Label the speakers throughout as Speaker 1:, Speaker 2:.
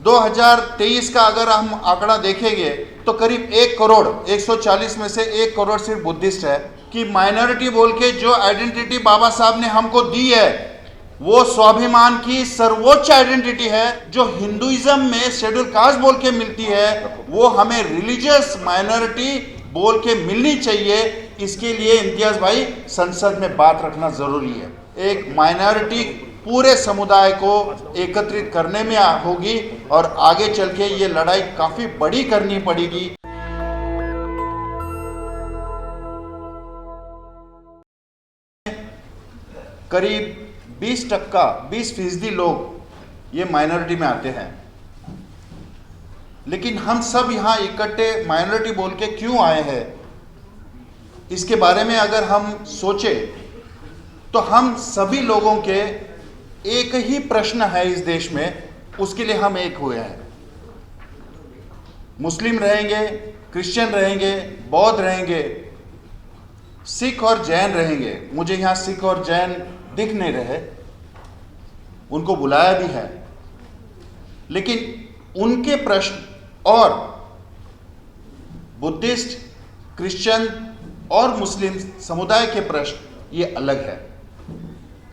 Speaker 1: 2023 का अगर हम आंकड़ा देखेंगे तो करीब 1 करोड़ 140 में से 1 करोड़ सिर्फ बुद्धिस्ट है। कि माइनॉरिटी बोल के जो आइडेंटिटी बाबा साहब ने हमको दी है वो स्वाभिमान की सर्वोच्च आइडेंटिटी है। जो हिंदुइज्म में शेड्यूल कास्ट बोल के मिलती है वो हमें रिलीजियस माइनॉरिटी बोल के मिलनी चाहिए। इसके लिए इम्तियाज भाई संसद में बात रखना जरूरी है। एक माइनॉरिटी पूरे समुदाय को एकत्रित करने में होगी और आगे चल के ये लड़ाई काफी बड़ी करनी पड़ेगी। करीब 20% लोग ये माइनॉरिटी में आते हैं, लेकिन हम सब यहाँ इकट्ठे माइनॉरिटी बोल के क्यों आए हैं, इसके बारे में अगर हम सोचें तो हम सभी लोगों के एक ही प्रश्न है इस देश में, उसके लिए हम एक हुए हैं। मुस्लिम रहेंगे, क्रिश्चियन रहेंगे, बौद्ध रहेंगे, सिख और जैन रहेंगे। मुझे यहाँ सिख और जैन दिख नहीं रहे, उनको बुलाया भी है, लेकिन उनके प्रश्न और बुद्धिस्ट, क्रिश्चियन और मुस्लिम समुदाय के प्रश्न ये अलग है।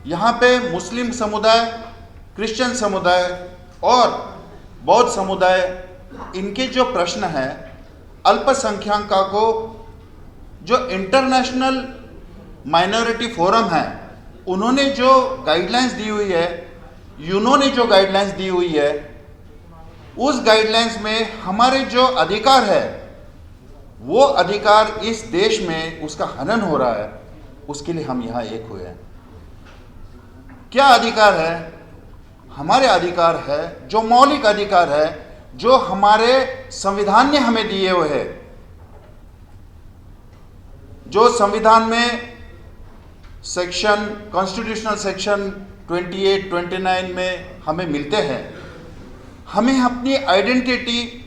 Speaker 1: यहाँ पे मुस्लिम समुदाय, क्रिश्चियन समुदाय और बौद्ध समुदाय, इनके जो प्रश्न हैं अल्पसंख्यकों को जो इंटरनेशनल माइनॉरिटी फोरम है उन्होंने जो गाइडलाइंस दी हुई है, यूनो ने जो गाइडलाइंस दी हुई है, उस गाइडलाइंस में हमारे जो अधिकार है वो अधिकार इस देश में उसका हनन हो रहा है। उसके लिए हम यहाँ एक हुए हैं। क्या अधिकार है? हमारे अधिकार है जो मौलिक अधिकार है, जो हमारे संविधान ने हमें दिए हुए हैं, जो संविधान में सेक्शन, कॉन्स्टिट्यूशनल सेक्शन 28, 29 में हमें मिलते हैं। हमें अपनी आइडेंटिटी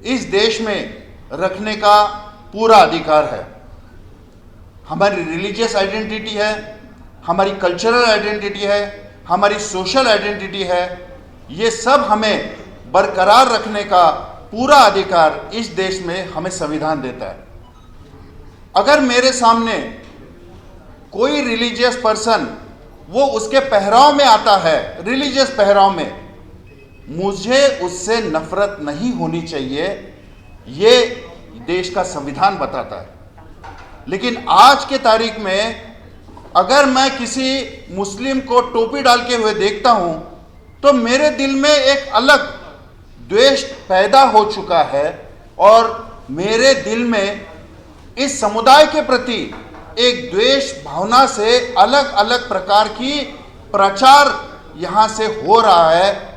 Speaker 1: इस देश में रखने का पूरा अधिकार है। हमारी रिलीजियस आइडेंटिटी है, हमारी कल्चरल आइडेंटिटी है, हमारी सोशल आइडेंटिटी है, ये सब हमें बरकरार रखने का पूरा अधिकार इस देश में हमें संविधान देता है। अगर मेरे सामने कोई रिलीजियस पर्सन वो उसके पहराव में आता है, रिलीजियस पहराव में, मुझे उससे नफरत नहीं होनी चाहिए, ये देश का संविधान बताता है। लेकिन आज के तारीख में अगर मैं किसी मुस्लिम को टोपी डाल के हुए देखता हूं तो मेरे दिल में एक अलग द्वेष पैदा हो चुका है और मेरे दिल में इस समुदाय के प्रति एक द्वेष भावना से अलग अलग प्रकार की प्रचार यहाँ से हो रहा है।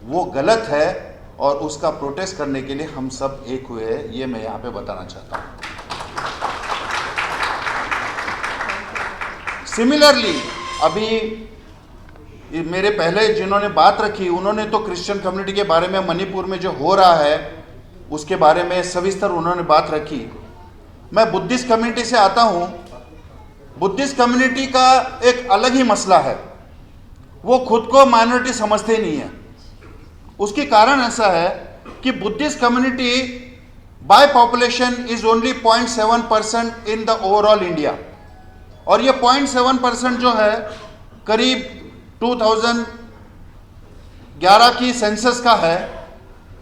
Speaker 1: वो गलत है और उसका प्रोटेस्ट करने के लिए हम सब एक हुए हैं, ये मैं यहाँ पे बताना चाहता हूँ। सिमिलरली अभी मेरे पहले जिन्होंने बात रखी उन्होंने तो क्रिश्चियन कम्युनिटी के बारे में, मणिपुर में जो हो रहा है उसके बारे में सविस्तर उन्होंने बात रखी। मैं बुद्धिस्ट कम्युनिटी से आता हूँ। बुद्धिस्ट कम्युनिटी का एक अलग ही मसला है, वो खुद को माइनॉरिटी समझते नहीं है। उसके कारण ऐसा है कि Buddhist community by population is only 0.7% in the overall India, और ये 0.7% जो है करीब 2011 की सेंसस का है।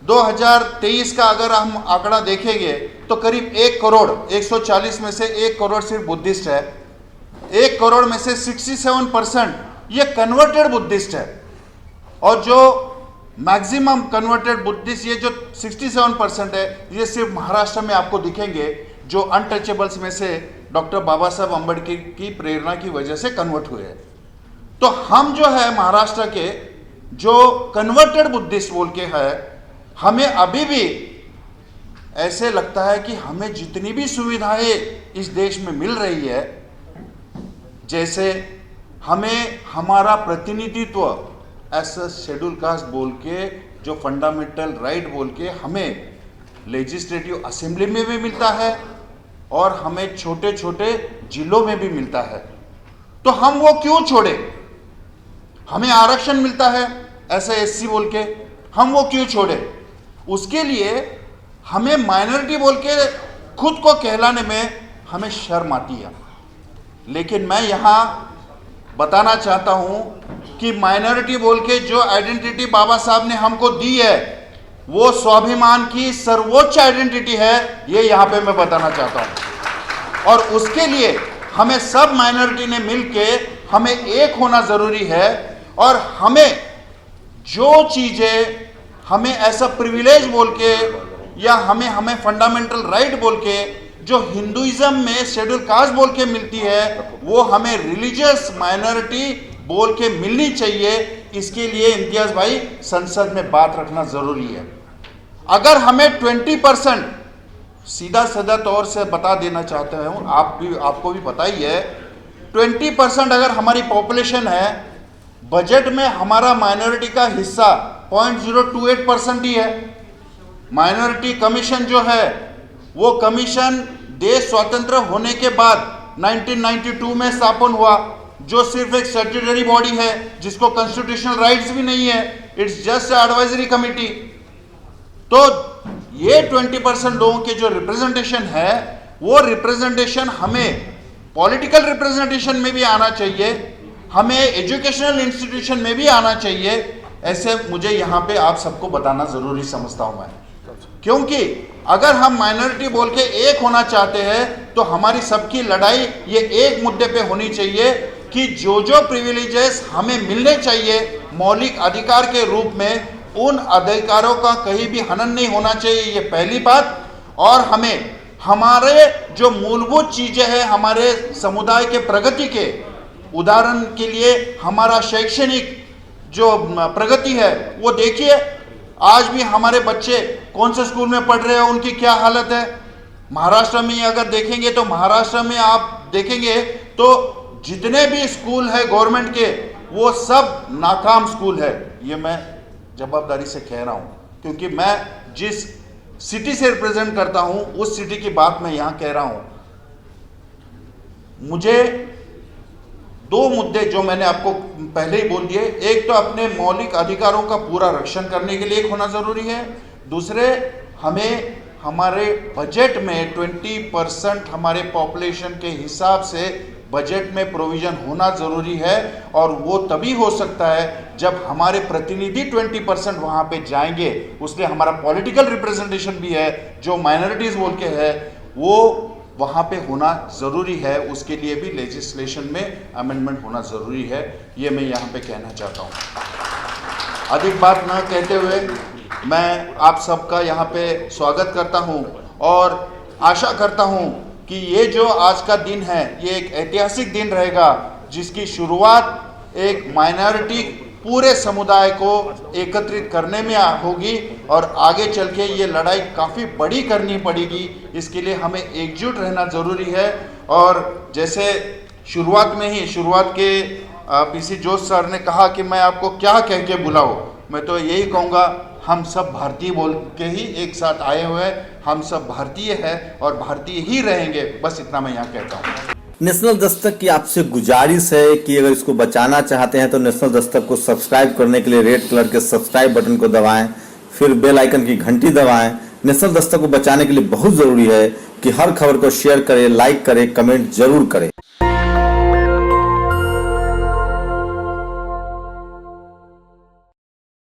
Speaker 1: 2023 का अगर हम आंकड़ा देखेंगे तो करीब 1 करोड़ 140 में से 1 करोड़ सिर्फ बुद्धिस्ट है। 1 करोड़ में से 67% ये कन्वर्टेड बुद्धिस्ट है, और जो मैक्सिमम कन्वर्टेड बुद्धिस्ट ये जो 67% है ये सिर्फ महाराष्ट्र में आपको दिखेंगे, जो अनटचेबल्स में से डॉक्टर बाबा साहब अम्बेडकर की प्रेरणा की वजह से कन्वर्ट हुए हैं। तो हम जो है महाराष्ट्र के जो कन्वर्टेड बुद्धिस्ट बोल के है, हमें अभी भी ऐसे लगता है कि हमें जितनी भी सुविधाएं इस देश में मिल रही है, जैसे हमें हमारा प्रतिनिधित्व ऐसा शेड्यूल कास्ट बोल के, जो फंडामेंटल राइट बोल के हमें लेजिस्लेटिव असेंबली में भी मिलता है और हमें छोटे छोटे जिलों में भी मिलता है, तो हम वो क्यों छोड़े? हमें आरक्षण मिलता है, ऐसा एससी बोल के, हम वो क्यों छोड़े? उसके लिए हमें माइनॉरिटी बोल के खुद को कहलाने में हमें शर्म आती है। लेकिन मैं यहाँ बताना चाहता हूँ कि माइनॉरिटी बोल के जो आइडेंटिटी बाबा साहब ने हमको दी है, वो स्वाभिमान की सर्वोच्च आइडेंटिटी है, ये यहाँ पे मैं बताना चाहता हूँ। और उसके लिए हमें सब माइनॉरिटी ने मिलके हमें एक होना ज़रूरी है। और हमें जो चीज़ें हमें ऐसा प्रिविलेज बोल के या हमें फंडामेंटल राइट बोल के जो हिंदुइज्म में शेड्यूल कास्ट बोल के मिलती है, वो हमें रिलीजियस माइनॉरिटी बोल के मिलनी चाहिए। इसके लिए इम्तियाज़ भाई संसद में बात रखना ज़रूरी है। अगर हमें 20%, सीधा साधा तौर से बता देना चाहता हूँ, आपको भी पता ही है, 20% अगर हमारी पॉपुलेशन है, बजट में हमारा माइनॉरिटी का हिस्सा 0.028% ही है। माइनॉरिटी कमीशन जो है, वो कमीशन देश स्वतंत्र होने के बाद 1992 में स्थापन हुआ, जो सिर्फ एक स्टैट्यूटरी बॉडी है, जिसको कॉन्स्टिट्यूशनल राइट्स भी नहीं है, इट्स जस्ट एडवाइजरी कमिटी। तो ये 20% लोगों के जो रिप्रेजेंटेशन है, वो रिप्रेजेंटेशन हमें पॉलिटिकल रिप्रेजेंटेशन में भी आना चाहिए, हमें एजुकेशनल इंस्टीट्यूशन में भी आना चाहिए। ऐसे मुझे यहाँ पे आप सबको बताना ज़रूरी समझता हूँ मैं, क्योंकि अगर हम माइनॉरिटी बोल के एक होना चाहते हैं तो हमारी सबकी लड़ाई ये एक मुद्दे पे होनी चाहिए कि जो जो प्रिविलेजेस हमें मिलने चाहिए मौलिक अधिकार के रूप में, उन अधिकारों का कहीं भी हनन नहीं होना चाहिए, ये पहली बात। और हमें हमारे जो मूलभूत चीज़ें हैं हमारे समुदाय के प्रगति के, उदाहरण के लिए हमारा शैक्षणिक जो प्रगति है, वो देखिए आज भी हमारे बच्चे कौन से स्कूल में पढ़ रहे हैं, उनकी क्या हालत है। महाराष्ट्र में अगर देखेंगे तो महाराष्ट्र में आप देखेंगे तो जितने भी स्कूल है गवर्नमेंट के, वो सब नाकाम स्कूल है। ये मैं जवाबदारी से कह रहा हूँ, क्योंकि मैं जिस सिटी से रिप्रेजेंट करता हूँ उस सिटी की बात मैं यहाँ कह रहा हूँ। मुझे दो मुद्दे जो मैंने आपको पहले ही बोल दिए, एक तो अपने मौलिक अधिकारों का पूरा रक्षण करने के लिए होना ज़रूरी है, दूसरे हमें हमारे बजट में 20% हमारे पॉपुलेशन के हिसाब से बजट में प्रोविज़न होना ज़रूरी है। और वो तभी हो सकता है जब हमारे प्रतिनिधि 20% वहाँ पे जाएंगे। उसलिए हमारा पॉलिटिकल रिप्रेजेंटेशन भी है, जो माइनॉरिटीज़ बोल के है, वो वहाँ पे होना ज़रूरी है। उसके लिए भी लेजिस्लेशन में अमेंडमेंट होना ज़रूरी है। ये मैं यहाँ पे कहना चाहता हूँ। अधिक बात न कहते हुए मैं आप सबका यहाँ पे स्वागत करता हूँ और आशा करता हूँ कि ये जो आज का दिन है, ये एक ऐतिहासिक दिन रहेगा, जिसकी शुरुआत एक माइनॉरिटी पूरे समुदाय को एकत्रित करने में होगी और आगे चल के ये लड़ाई काफ़ी बड़ी करनी पड़ेगी। इसके लिए हमें एकजुट रहना ज़रूरी है। और जैसे शुरुआत के पीसी जोश सर ने कहा कि मैं आपको क्या कह के बुलाऊं, मैं तो यही कहूँगा, हम सब भारतीय बोल के ही एक साथ आए हुए हैं, हम सब भारतीय हैं और भारतीय ही रहेंगे। बस इतना मैं यहाँ कहता हूँ।
Speaker 2: नेशनल दस्तक की आपसे गुजारिश है कि अगर इसको बचाना चाहते हैं तो नेशनल दस्तक को सब्सक्राइब करने के लिए रेड कलर के सब्सक्राइब बटन को दबाएं, फिर बेल आइकन की घंटी दबाएं। नेशनल दस्तक को बचाने के लिए बहुत ज़रूरी है कि हर खबर को शेयर करें, लाइक करें, कमेंट जरूर करें।